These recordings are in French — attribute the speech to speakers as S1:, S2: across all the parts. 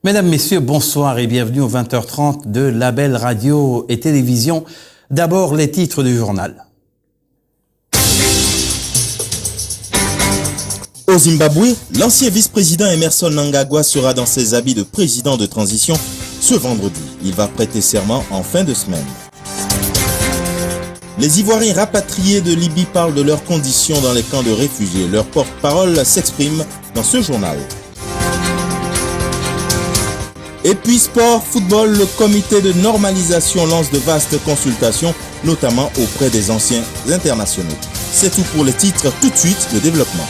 S1: Mesdames, Messieurs, bonsoir et bienvenue au 20h30 de Label Radio et Télévision. D'abord, les titres du journal.
S2: Au Zimbabwe, l'ancien vice-président Emmerson Mnangagwa sera dans ses habits de président de transition ce vendredi. Il va prêter serment en fin de semaine. Les Ivoiriens rapatriés de Libye parlent de leurs conditions dans les camps de réfugiés. Leur porte-parole s'exprime dans ce journal. Et puis sport, football, le comité de normalisation lance de vastes consultations, notamment auprès des anciens internationaux. C'est tout pour les titres, tout de suite le développement.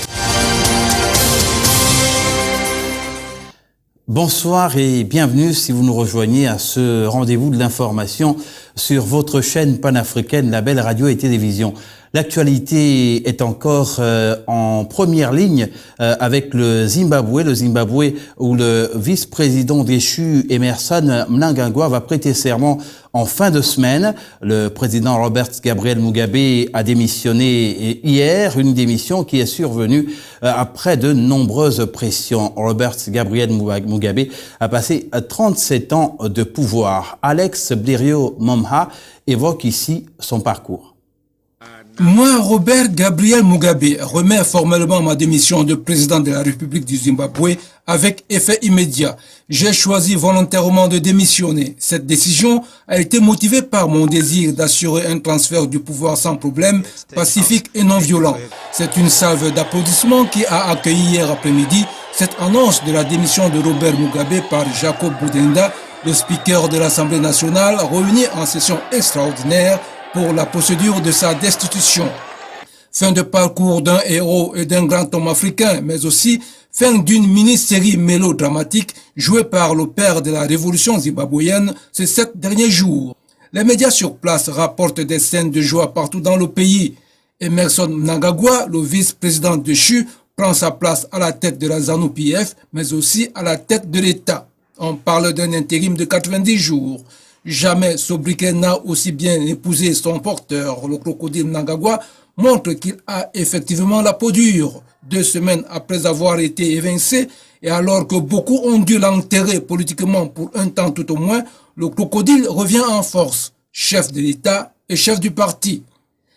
S1: Bonsoir et bienvenue si vous nous rejoignez à ce rendez-vous de l'information sur votre chaîne panafricaine Label Radio et Télévision. L'actualité est encore en première ligne avec le Zimbabwe où le vice-président déchu Emmerson Mnangagwa va prêter serment en fin de semaine. Le président Robert Gabriel Mugabe a démissionné hier, une démission qui est survenue après de nombreuses pressions. Robert Gabriel Mugabe a passé 37 ans de pouvoir. Alex Blériot Momha évoque ici son parcours.
S3: Moi, Robert Gabriel Mugabe, remets formellement ma démission de président de la République du Zimbabwe avec effet immédiat. J'ai choisi volontairement de démissionner. Cette décision a été motivée par mon désir d'assurer un transfert du pouvoir sans problème, pacifique et non violent. C'est une salve d'applaudissements qui a accueilli hier après-midi cette annonce de la démission de Robert Mugabe par Jacob Boudenda, le speaker de l'Assemblée nationale, réuni en session extraordinaire pour la procédure de sa destitution. Fin de parcours d'un héros et d'un grand homme africain, mais aussi fin d'une mini-série mélodramatique jouée par le père de la révolution zimbabwéenne ces 7 derniers jours. Les médias sur place rapportent des scènes de joie partout dans le pays. Emmerson Mnangagwa, le vice-président déchu, prend sa place à la tête de la ZANU-PF, mais aussi à la tête de l'État. On parle d'un intérim de 90 jours. Jamais sobriquet n'a aussi bien épousé son porteur. Le crocodile Mnangagwa montre qu'il a effectivement la peau dure. 2 semaines après avoir été évincé, et alors que beaucoup ont dû l'enterrer politiquement pour un temps tout au moins, le crocodile revient en force, chef de l'État et chef du parti.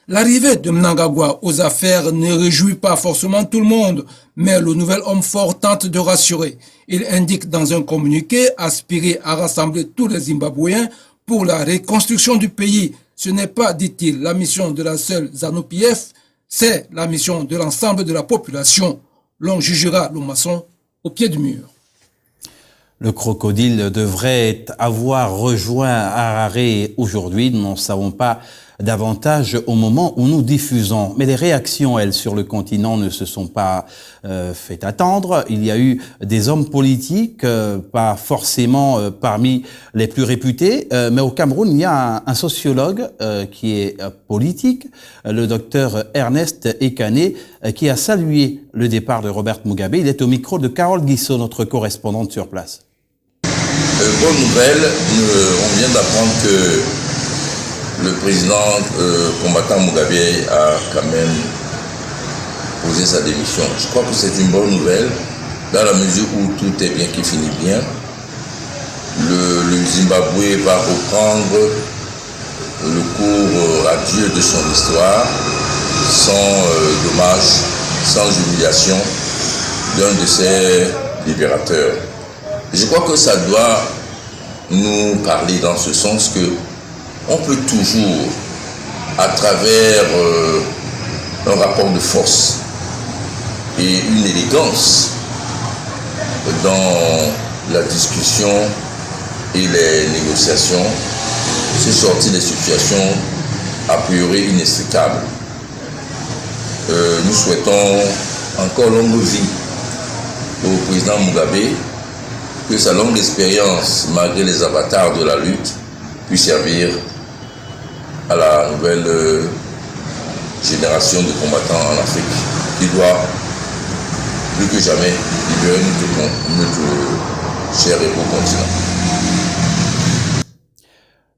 S3: L'arrivée de Mnangagwa aux affaires ne réjouit pas forcément tout le monde, mais le nouvel homme fort tente de rassurer. Il indique dans un communiqué aspirer à rassembler tous les Zimbabwéens pour la reconstruction du pays. Ce n'est pas, dit-il, la mission de la seule ZANU-PF, c'est la mission de l'ensemble de la population. L'on jugera le maçon au pied du mur.
S1: Le crocodile devrait avoir rejoint Harare aujourd'hui. Nous n'en savons pas davantage au moment où nous diffusons. Mais les réactions, elles, sur le continent ne se sont pas fait attendre. Il y a eu des hommes politiques, pas forcément parmi les plus réputés, mais au Cameroun, il y a un sociologue qui est politique, le docteur Ernest Ekane, qui a salué le départ de Robert Mugabe. Il est au micro de Carole Guissot, notre correspondante sur place.
S4: Bonne nouvelle, on vient d'apprendre que le président combattant Mugabe a quand même posé sa démission. Je crois que c'est une bonne nouvelle, dans la mesure où tout est bien qui finit bien. Le Zimbabwe va reprendre le cours adieu de son histoire, sans dommage, sans humiliation d'un de ses libérateurs. Je crois que ça doit nous parler dans ce sens que on peut toujours, à travers un rapport de force et une élégance dans la discussion et les négociations, se sortir des situations a priori inextricables. Nous souhaitons encore longue vie au président Mugabe, que sa longue expérience, malgré les avatars de la lutte, puisse servir à la nouvelle génération de combattants en Afrique, qui doit plus que jamais libérer notre cher et beau continent.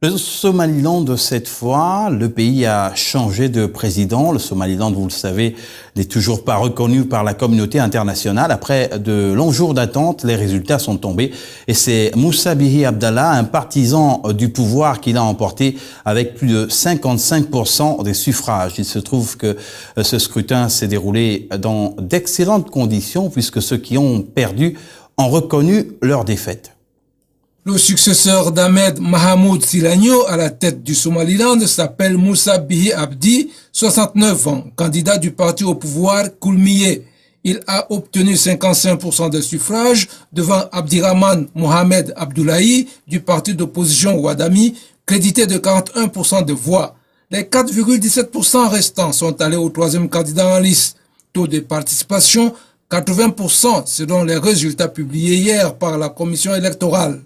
S1: Le Somaliland, cette fois, le pays a changé de président. Le Somaliland, vous le savez, n'est toujours pas reconnu par la communauté internationale. Après de longs jours d'attente, les résultats sont tombés. Et c'est Moussa Bihi Abdallah, un partisan du pouvoir, qui l'a emporté avec plus de 55% des suffrages. Il se trouve que ce scrutin s'est déroulé dans d'excellentes conditions, puisque ceux qui ont perdu ont reconnu leur défaite.
S3: Le successeur d'Ahmed Mahamoud Silagno à la tête du Somaliland s'appelle Moussa Bihi Abdi, 69 ans, candidat du parti au pouvoir Koulmiye. Il a obtenu 55% des suffrages devant Abdirahman Mohamed Abdoulaye du parti d'opposition Ouadami, crédité de 41% de voix. Les 4,17% restants sont allés au troisième candidat en lice. Taux de participation 80% selon les résultats publiés hier par la commission électorale.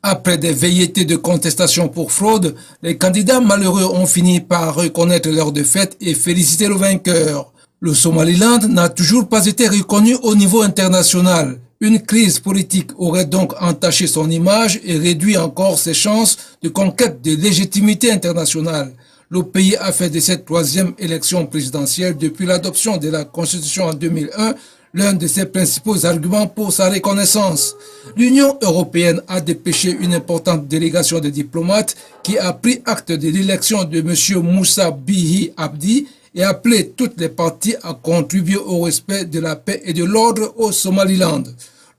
S3: Après des velléités de contestation pour fraude, les candidats malheureux ont fini par reconnaître leur défaite et féliciter le vainqueur. Le Somaliland n'a toujours pas été reconnu au niveau international. Une crise politique aurait donc entaché son image et réduit encore ses chances de conquête de légitimité internationale. Le pays a fait de cette troisième élection présidentielle depuis l'adoption de la Constitution en 2001 l'un de ses principaux arguments pour sa reconnaissance. L'Union européenne a dépêché une importante délégation de diplomates qui a pris acte de l'élection de M. Moussa Bihi Abdi et appelé toutes les parties à contribuer au respect de la paix et de l'ordre au Somaliland.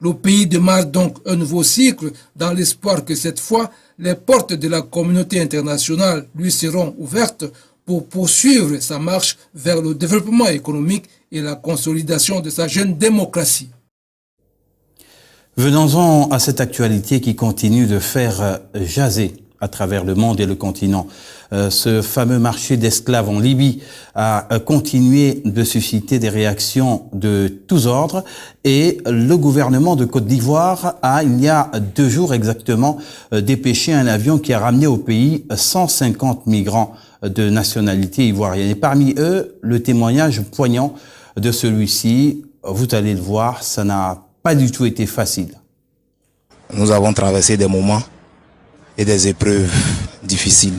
S3: Le pays démarre donc un nouveau cycle dans l'espoir que cette fois, les portes de la communauté internationale lui seront ouvertes pour poursuivre sa marche vers le développement économique et la consolidation de sa jeune démocratie.
S1: Venons-en à cette actualité qui continue de faire jaser à travers le monde et le continent. Ce fameux marché d'esclaves en Libye a continué de susciter des réactions de tous ordres et le gouvernement de Côte d'Ivoire a, il y a 2 jours exactement, dépêché un avion qui a ramené au pays 150 migrants de nationalité ivoirienne. Et parmi eux, le témoignage poignant de celui-ci, vous allez le voir, ça n'a pas du tout été facile.
S5: Nous avons traversé des moments et des épreuves difficiles.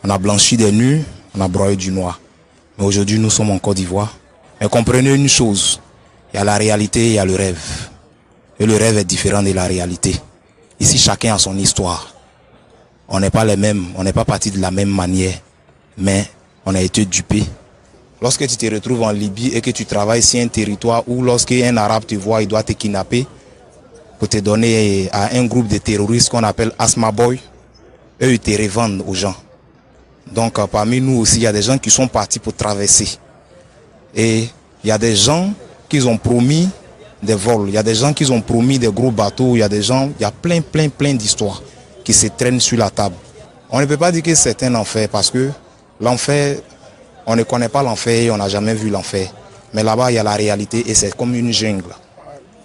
S5: On a blanchi des nuits, on a broyé du noir. Mais aujourd'hui, nous sommes en Côte d'Ivoire. Mais comprenez une chose, il y a la réalité et il y a le rêve. Et le rêve est différent de la réalité. Ici, chacun a son histoire. On n'est pas les mêmes, on n'est pas partis de la même manière. Mais on a été dupés. Lorsque tu te retrouves en Libye et que tu travailles sur un territoire où lorsqu'un arabe te voit, il doit te kidnapper pour te donner à un groupe de terroristes qu'on appelle Asma Boy, eux ils te revendent aux gens. Donc parmi nous aussi, il y a des gens qui sont partis pour traverser. Et il y a des gens qui ont promis des vols, il y a des gens qui ont promis des gros bateaux, il y a des gens, il y a plein d'histoires qui se traînent sur la table. On ne peut pas dire que c'est un enfer parce que l'enfer, on ne connaît pas l'enfer et on n'a jamais vu l'enfer. Mais là-bas, il y a la réalité et c'est comme une jungle.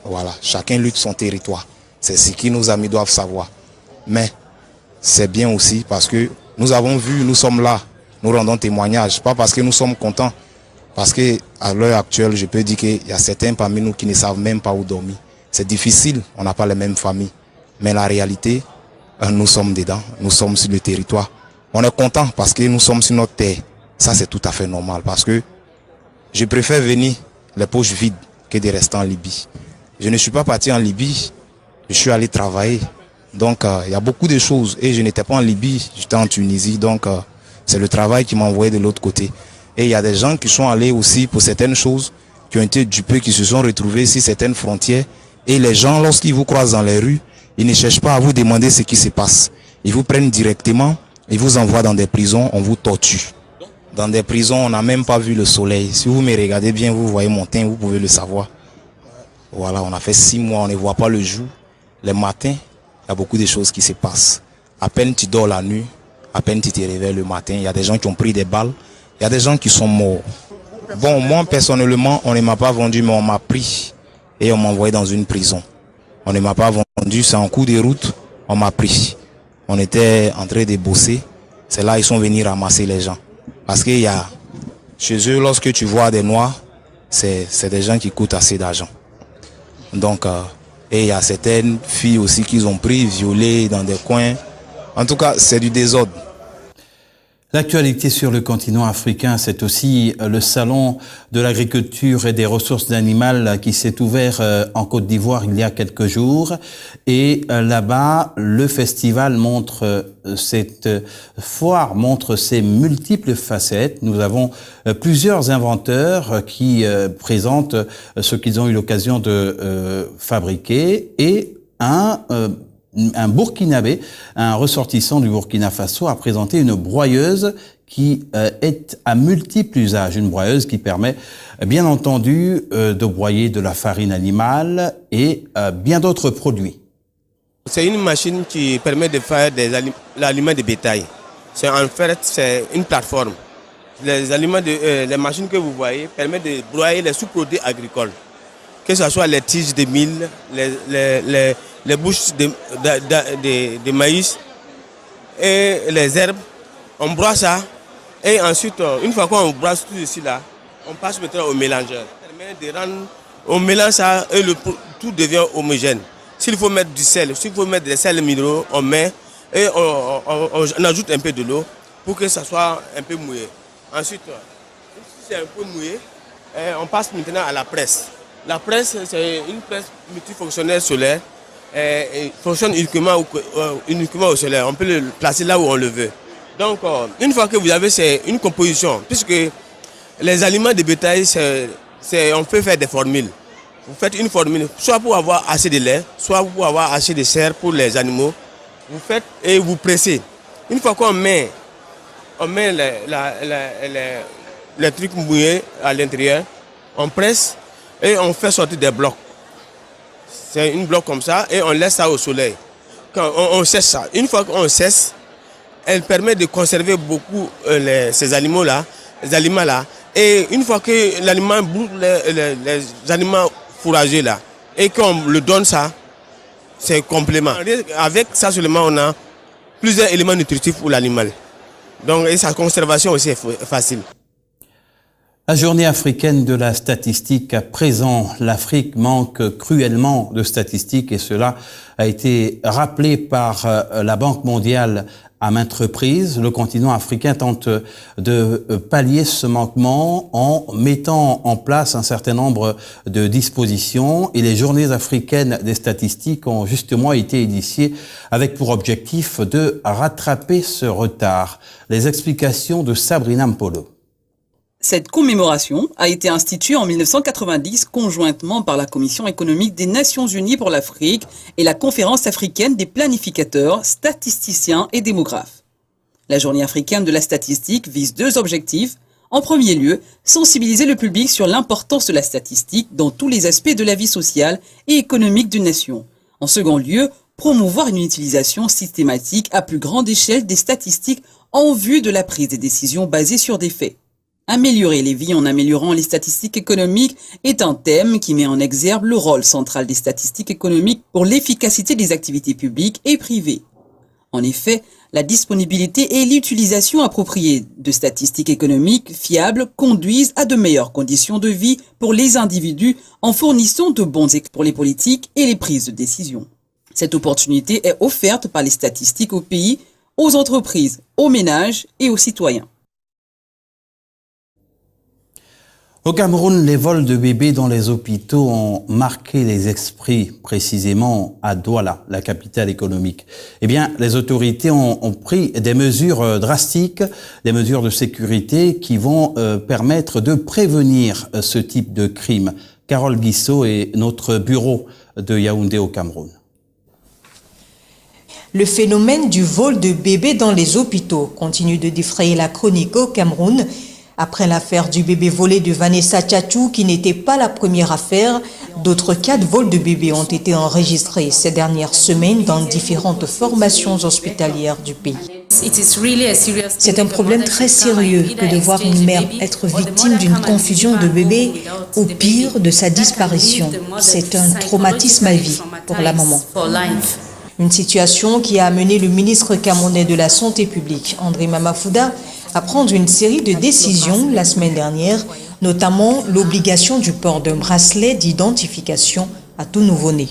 S5: Voilà, chacun lutte son territoire. C'est ce que nos amis doivent savoir. Mais c'est bien aussi parce que nous avons vu, nous sommes là, nous rendons témoignage. Pas parce que nous sommes contents, parce qu'à l'heure actuelle, je peux dire qu'il y a certains parmi nous qui ne savent même pas où dormir. C'est difficile, on n'a pas les mêmes familles. Mais la réalité, nous sommes dedans, nous sommes sur le territoire. On est content parce que nous sommes sur notre terre. Ça, c'est tout à fait normal parce que je préfère venir les poches vides que de rester en Libye. Je ne suis pas parti en Libye, je suis allé travailler. Donc, il y a beaucoup de choses. Et je n'étais pas en Libye, j'étais en Tunisie. Donc, c'est le travail qui m'a envoyé de l'autre côté. Et il y a des gens qui sont allés aussi pour certaines choses, qui ont été dupés, qui se sont retrouvés sur certaines frontières. Et les gens, lorsqu'ils vous croisent dans les rues, ils ne cherchent pas à vous demander ce qui se passe. Ils vous prennent directement, ils vous envoient dans des prisons, on vous torture. Dans des prisons, on n'a même pas vu le soleil. Si vous me regardez bien, vous voyez mon teint, vous pouvez le savoir. Voilà, on a fait 6 mois, on ne voit pas le jour. Les matins, il y a beaucoup de choses qui se passent. À peine tu dors la nuit, à peine tu te réveilles le matin, il y a des gens qui ont pris des balles, il y a des gens qui sont morts. Bon, moi personnellement, on ne m'a pas vendu, mais on m'a pris et on m'a envoyé dans une prison. On ne m'a pas vendu, c'est en cours de route, on m'a pris. On était en train de bosser, c'est là ils sont venus ramasser les gens. Parce qu'il y a, chez eux, lorsque tu vois des noirs, c'est des gens qui coûtent assez d'argent. Donc, et il y a certaines filles aussi qu'ils ont pris, violées dans des coins. En tout cas, c'est du désordre.
S1: L'actualité sur le continent africain, c'est aussi le salon de l'agriculture et des ressources animales qui s'est ouvert en Côte d'Ivoire il y a quelques jours. Et là-bas, le festival cette foire montre ses multiples facettes. Nous avons plusieurs inventeurs qui présentent ce qu'ils ont eu l'occasion de fabriquer et un Burkinabé, un ressortissant du Burkina Faso, a présenté une broyeuse qui est à multiples usages. Une broyeuse qui permet, bien entendu, de broyer de la farine animale et bien d'autres produits.
S6: C'est une machine qui permet de faire l'aliment de bétail. En fait, c'est une plateforme. Les machines que vous voyez permettent de broyer les sous-produits agricoles, que ce soit les tiges de mil, les bouches de maïs et les herbes. On broie ça et ensuite, une fois qu'on broie tout ceci là, on passe maintenant au mélangeur. On mélange ça et tout devient homogène. S'il faut mettre du sel, s'il faut mettre des sels minéraux, on met et on ajoute un peu de l'eau pour que ça soit un peu mouillé. Ensuite, si c'est un peu mouillé, on passe maintenant à la presse. La presse, c'est une presse multifonctionnelle solaire. Il fonctionne uniquement au solaire. On peut le placer là où on le veut. Donc, une fois que vous avez, c'est une composition, puisque les aliments de bétail, on peut faire des formules. Vous faites une formule, soit pour avoir assez de lait, soit pour avoir assez de serre pour les animaux. Vous faites et vous pressez. Une fois qu'on met les trucs mouillés à l'intérieur, on presse et on fait sortir des blocs. C'est une bloc comme ça et on laisse ça au soleil. Quand on sèche ça, une fois qu'on sèche, elle permet de conserver beaucoup ces aliments-là, les aliments-là. Et une fois que l'aliment brûle, les aliments fourragers là, et qu'on le donne ça, c'est complément. Avec ça seulement, on a plusieurs éléments nutritifs pour l'animal. Donc, et sa conservation aussi est facile.
S1: La journée africaine de la statistique à présent, l'Afrique manque cruellement de statistiques et cela a été rappelé par la Banque mondiale à maintes reprises. Le continent africain tente de pallier ce manquement en mettant en place un certain nombre de dispositions et les journées africaines des statistiques ont justement été initiées avec pour objectif de rattraper ce retard. Les explications de Sabrina Mpolo.
S7: Cette commémoration a été instituée en 1990 conjointement par la Commission économique des Nations Unies pour l'Afrique et la Conférence africaine des planificateurs, statisticiens et démographes. La Journée africaine de la statistique vise deux objectifs. En premier lieu, sensibiliser le public sur l'importance de la statistique dans tous les aspects de la vie sociale et économique d'une nation. En second lieu, promouvoir une utilisation systématique à plus grande échelle des statistiques en vue de la prise des décisions basées sur des faits. Améliorer les vies en améliorant les statistiques économiques est un thème qui met en exergue le rôle central des statistiques économiques pour l'efficacité des activités publiques et privées. En effet, la disponibilité et l'utilisation appropriée de statistiques économiques fiables conduisent à de meilleures conditions de vie pour les individus en fournissant de bons exemples pour les politiques et les prises de décision. Cette opportunité est offerte par les statistiques aux pays, aux entreprises, aux ménages et aux citoyens.
S1: Au Cameroun, les vols de bébés dans les hôpitaux ont marqué les esprits, précisément à Douala, la capitale économique. Eh bien, les autorités ont pris des mesures drastiques, des mesures de sécurité qui vont permettre de prévenir ce type de crime. Carole Guissot est notre bureau de Yaoundé au Cameroun.
S8: Le phénomène du vol de bébés dans les hôpitaux continue de défrayer la chronique au Cameroun. Après l'affaire du bébé volé de Vanessa Tchatchou, qui n'était pas la première affaire, d'autres cas de vol de bébés ont été enregistrés ces dernières semaines dans différentes formations hospitalières du pays. C'est un problème très sérieux que de voir une mère être victime d'une confusion de bébé, au pire de sa disparition. C'est un traumatisme à vie pour la maman. Une situation qui a amené le ministre camerounais de la Santé publique, André Mamafouda, à prendre une série de décisions la semaine dernière, notamment l'obligation du port d'un bracelet d'identification à tout nouveau-né.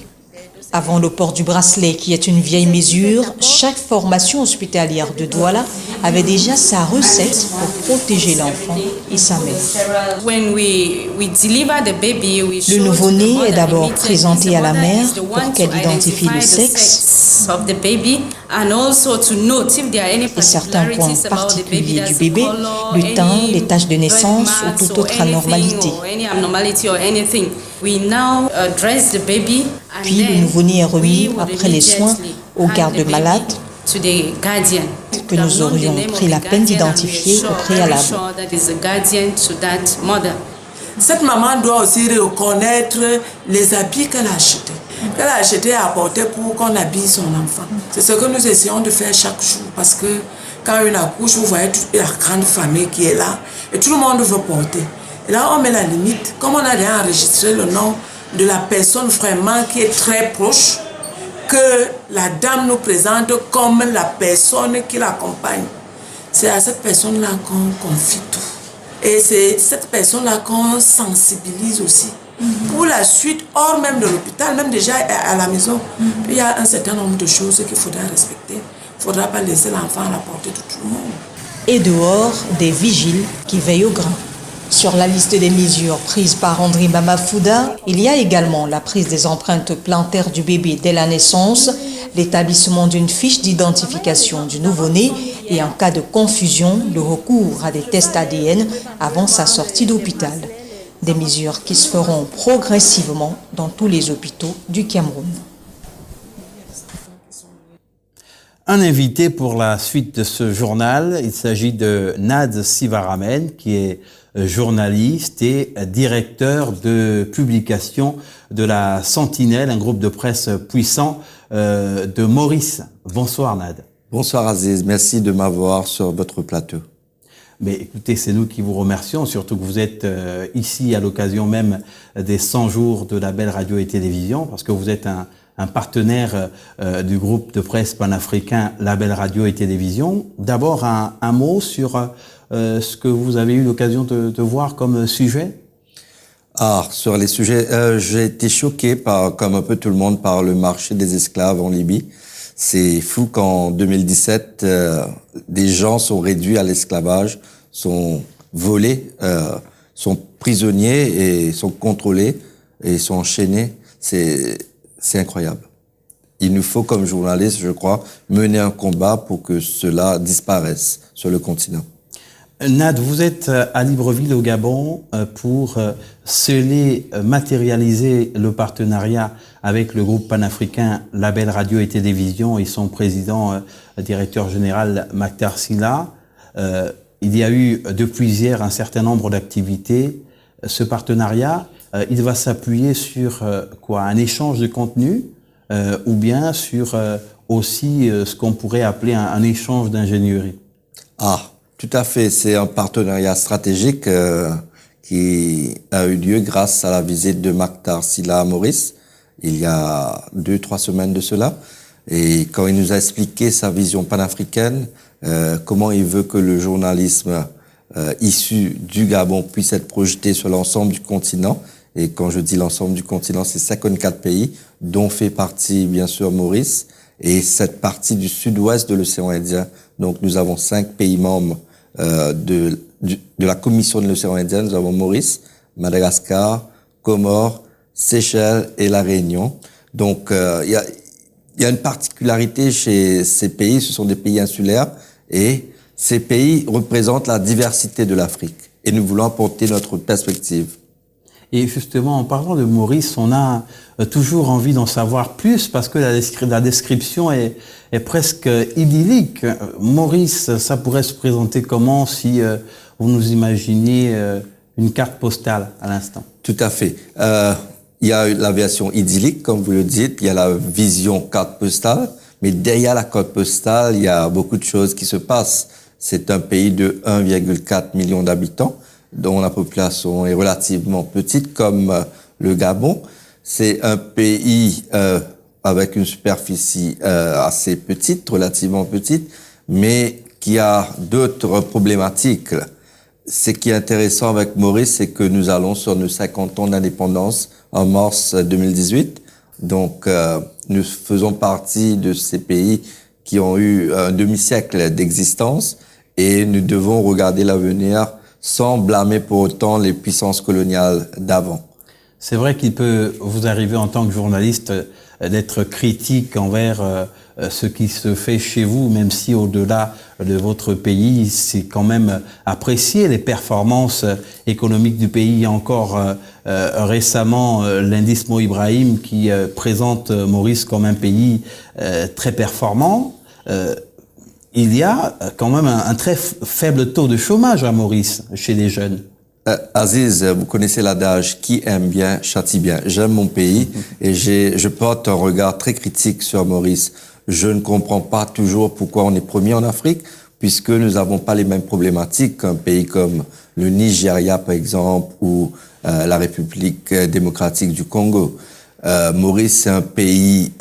S8: Avant le port du bracelet, qui est une vieille mesure, chaque formation hospitalière de Douala avait déjà sa recette pour protéger l'enfant et sa mère. Le nouveau-né est d'abord présenté à la mère pour qu'elle identifie le sexe et certains points particuliers du bébé, le teint, les taches de naissance ou toute autre anormalité. Puis le nouveau-né est remis après les soins au garde-malade que nous aurions pris la peine d'identifier au préalable.
S9: Cette maman doit aussi reconnaître les habits qu'elle a achetés. Qu'elle a acheté et apporté pour qu'on habille son enfant. C'est ce que nous essayons de faire chaque jour parce que quand une accouche, vous voyez toute la grande famille qui est là et tout le monde veut porter. Et là, on met la limite. Comme on a déjà enregistré le nom de la personne vraiment qui est très proche, que la dame nous présente comme la personne qui l'accompagne. C'est à cette personne-là qu'on confie tout. Et c'est cette personne-là qu'on sensibilise aussi. Pour la suite, hors même de l'hôpital, même déjà à la maison, il y a un certain nombre de choses qu'il faudra respecter. Il ne faudra pas laisser l'enfant à la portée de tout le monde.
S8: Et dehors, des vigiles qui veillent au grain. Sur la liste des mesures prises par André Mamafouda, il y a également la prise des empreintes plantaires du bébé dès la naissance, l'établissement d'une fiche d'identification du nouveau-né et en cas de confusion, le recours à des tests ADN avant sa sortie d'hôpital. Des mesures qui se feront progressivement dans tous les hôpitaux du Cameroun.
S1: Un invité pour la suite de ce journal, il s'agit de Nad Sivaramen, qui est journaliste et directeur de publication de la Sentinelle, un groupe de presse puissant de Maurice. Bonsoir Nad.
S10: Bonsoir Aziz, merci de m'avoir sur votre plateau.
S1: Mais écoutez, c'est nous qui vous remercions, surtout que vous êtes ici à l'occasion même des 100 jours de la Belle Radio et Télévision, parce que vous êtes un partenaire du groupe de presse panafricain La Belle Radio et Télévision. D'abord, un mot sur ce que vous avez eu l'occasion de voir comme sujet.
S10: Sur les sujets, j'ai été choqué comme un peu tout le monde, par le marché des esclaves en Libye. C'est fou qu'en 2017, des gens sont réduits à l'esclavage, sont volés, sont prisonniers et sont contrôlés et sont enchaînés. C'est incroyable. Il nous faut, comme journalistes, je crois, mener un combat pour que cela disparaisse sur le continent.
S1: Nad, vous êtes à Libreville au Gabon pour sceller, matérialiser le partenariat avec le groupe panafricain La Belle Radio et Télévision et son président, directeur général Mactar Sylla. Il y a eu depuis hier un certain nombre d'activités. Ce partenariat, il va s'appuyer sur un échange de contenu ou bien sur aussi ce qu'on pourrait appeler un échange d'ingénierie.
S10: Tout à fait. C'est un partenariat stratégique qui a eu lieu grâce à la visite de Mactar Sylla à Maurice, il y a 2-3 semaines de cela. Et quand il nous a expliqué sa vision panafricaine, comment il veut que le journalisme issu du Gabon puisse être projeté sur l'ensemble du continent. Et quand je dis l'ensemble du continent, c'est 54 pays, dont fait partie, bien sûr, Maurice, et cette partie du sud-ouest de l'océan Indien. Donc, nous avons 5 pays membres de la Commission de l'océan Indien. Nous avons Maurice, Madagascar, Comores, Seychelles et La Réunion. Donc, il y a une particularité chez ces pays, ce sont des pays insulaires, et ces pays représentent la diversité de l'Afrique. Et nous voulons apporter notre perspective.
S1: Et justement, en parlant de Maurice, on a toujours envie d'en savoir plus parce que la description est presque idyllique. Maurice, ça pourrait se présenter comment si vous nous imaginiez une carte postale à l'instant?
S10: Tout à fait. Il y a l'aviation idyllique, comme vous le dites, il y a la vision carte postale, mais derrière la carte postale, il y a beaucoup de choses qui se passent. C'est un pays de 1,4 million d'habitants, dont la population est relativement petite, comme le Gabon. C'est un pays avec une superficie assez petite, relativement petite, mais qui a d'autres problématiques. Ce qui est intéressant avec Maurice, c'est que nous allons sur nos 50 ans d'indépendance en mars 2018. Donc, Nous faisons partie de ces pays qui ont eu un demi-siècle d'existence et nous devons regarder l'avenir sans blâmer pour autant les puissances coloniales d'avant.
S1: C'est vrai qu'il peut vous arriver en tant que journaliste d'être critique envers ce qui se fait chez vous, même si au-delà de votre pays, c'est quand même apprécié les performances économiques du pays. Il y a encore récemment l'indice Mo Ibrahim qui présente Maurice comme un pays très performant. Il y a quand même un très faible taux de chômage à Maurice, chez les jeunes.
S10: Aziz, vous connaissez l'adage « Qui aime bien, châtie bien ». J'aime mon pays et je porte un regard très critique sur Maurice. Je ne comprends pas toujours pourquoi on est premier en Afrique, puisque nous n'avons pas les mêmes problématiques qu'un pays comme le Nigeria, par exemple, ou la République démocratique du Congo. Maurice, c'est un pays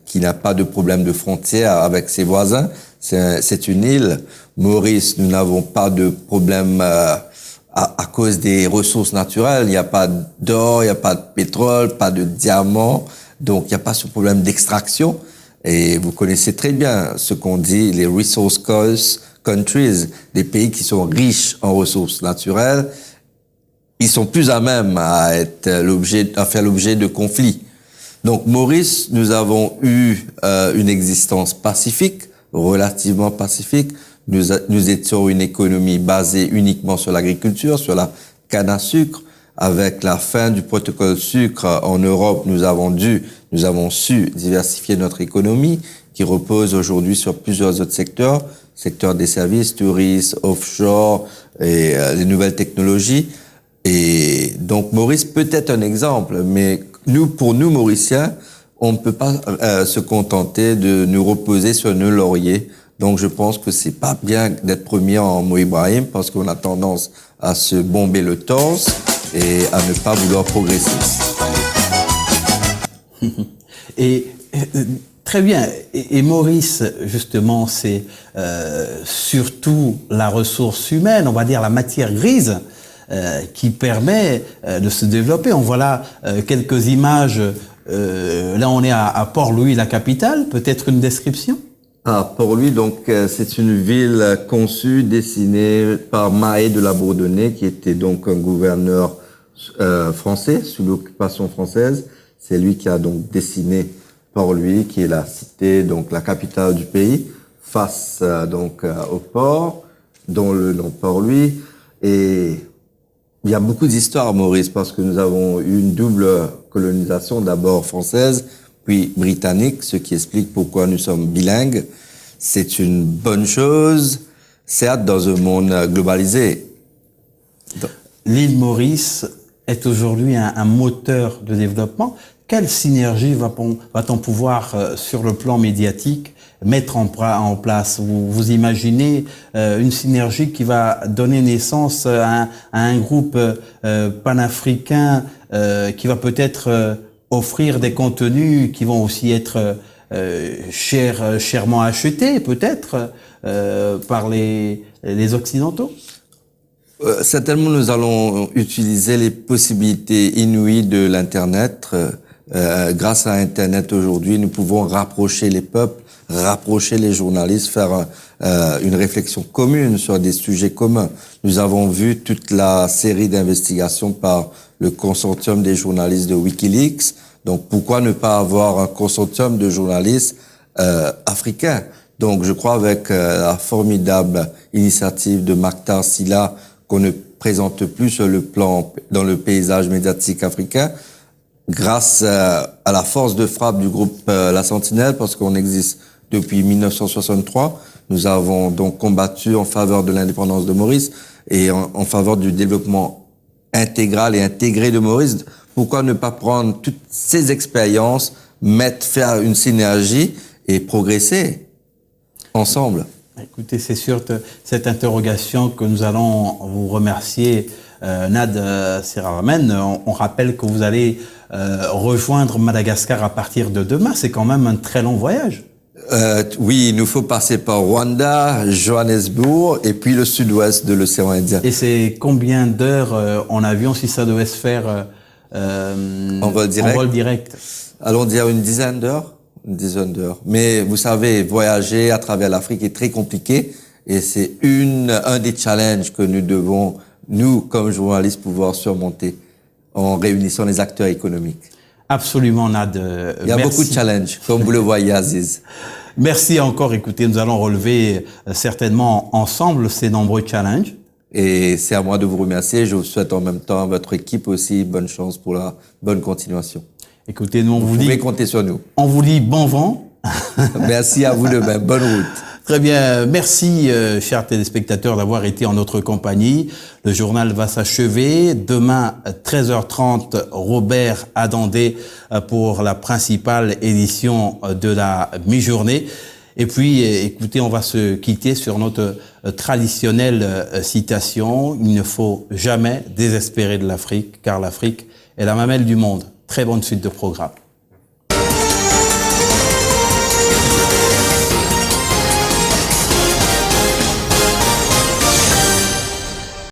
S10: qui n'a pas de problème de frontières avec ses voisins. C'est une île. Maurice, nous n'avons pas de problème à cause des ressources naturelles. Il n'y a pas d'or, il n'y a pas de pétrole, pas de diamants. Donc, il n'y a pas ce problème d'extraction. Et vous connaissez très bien ce qu'on dit, les resource countries, des pays qui sont riches en ressources naturelles. Ils sont plus à même à faire l'objet de conflits. Donc, Maurice, nous avons eu une existence pacifique, relativement pacifique. Nous étions une économie basée uniquement sur l'agriculture, sur la canne à sucre. Avec la fin du protocole sucre en Europe, nous avons su diversifier notre économie qui repose aujourd'hui sur plusieurs autres secteurs, secteur des services, tourisme, offshore et les nouvelles technologies. Et donc Maurice peut être un exemple, mais pour nous Mauriciens, on ne peut pas se contenter de nous reposer sur nos lauriers. Donc je pense que c'est pas bien d'être premier en Mo Ibrahim parce qu'on a tendance à se bomber le torse et à ne pas vouloir progresser.
S1: Et très bien. Et Maurice, justement, c'est surtout la ressource humaine, on va dire la matière grise, qui permet de se développer. On voit là quelques images. Là, on est à Port-Louis, la capitale. Peut-être une description?
S10: Port-Louis, donc, c'est une ville conçue, dessinée par Mahé de la Bourdonnais, qui était donc un gouverneur français, sous l'occupation française. C'est lui qui a donc dessiné Port-Louis, qui est la cité, donc la capitale du pays, face donc au port, dont le nom Port-Louis. Et il y a beaucoup d'histoires à Maurice, parce que nous avons eu une double colonisation, d'abord française, puis britannique, ce qui explique pourquoi nous sommes bilingues. C'est une bonne chose, certes, dans un monde globalisé.
S1: L'île Maurice est aujourd'hui un moteur de développement. Quelle synergie va-t-on pouvoir, sur le plan médiatique, mettre en place? Vous imaginez une synergie qui va donner naissance à un groupe panafricain qui va peut-être offrir des contenus qui vont aussi être chèrement achetés, peut-être, par les Occidentaux?
S10: Certainement, nous allons utiliser les possibilités inouïes de l'Internet. Grâce à Internet aujourd'hui, nous pouvons rapprocher les peuples, rapprocher les journalistes, faire une réflexion commune sur des sujets communs. Nous avons vu toute la série d'investigations par le consortium des journalistes de Wikileaks. Donc, pourquoi ne pas avoir un consortium de journalistes africains? Donc, je crois avec la formidable initiative de Maktar Sylla qu'on ne présente plus sur le plan, dans le paysage médiatique africain, grâce à la force de frappe du groupe La Sentinelle, parce qu'on existe depuis 1963. Nous avons donc combattu en faveur de l'indépendance de Maurice et en faveur du développement intégral et intégré de Maurice. Pourquoi ne pas prendre toutes ces expériences, faire une synergie et progresser ensemble?
S1: Écoutez, c'est sur cette interrogation que nous allons vous remercier, Nad Seramen. On rappelle que vous allez rejoindre Madagascar à partir de demain. C'est quand même un très long voyage.
S10: Oui, il nous faut passer par Rwanda, Johannesburg et puis le sud-ouest de l'océan Indien.
S1: Et c'est combien d'heures en avion si ça devait se faire
S10: en vol direct?
S1: En vol direct.
S10: Allons dire une dizaine d'heures. Une dizaine d'heures. Mais vous savez, voyager à travers l'Afrique est très compliqué et c'est un des challenges que nous devons, nous, comme journalistes, pouvoir surmonter en réunissant les acteurs économiques.
S1: Absolument, Nad.
S10: Il y a beaucoup de challenges, comme vous le voyez, Aziz.
S1: Merci encore. Écoutez, nous allons relever certainement ensemble ces nombreux challenges.
S10: Et c'est à moi de vous remercier. Je vous souhaite en même temps à votre équipe aussi bonne chance pour la bonne continuation.
S1: Écoutez, nous,
S10: vous pouvez compter sur nous.
S1: On vous dit bon vent.
S10: Merci à vous de même. Bonne route.
S1: Très bien. Merci, chers téléspectateurs, d'avoir été en notre compagnie. Le journal va s'achever. Demain, 13h30, Robert Adandé pour la principale édition de la mi-journée. Et puis, écoutez, on va se quitter sur notre traditionnelle citation. Il ne faut jamais désespérer de l'Afrique, car l'Afrique est la mamelle du monde. Très bonne suite de programme.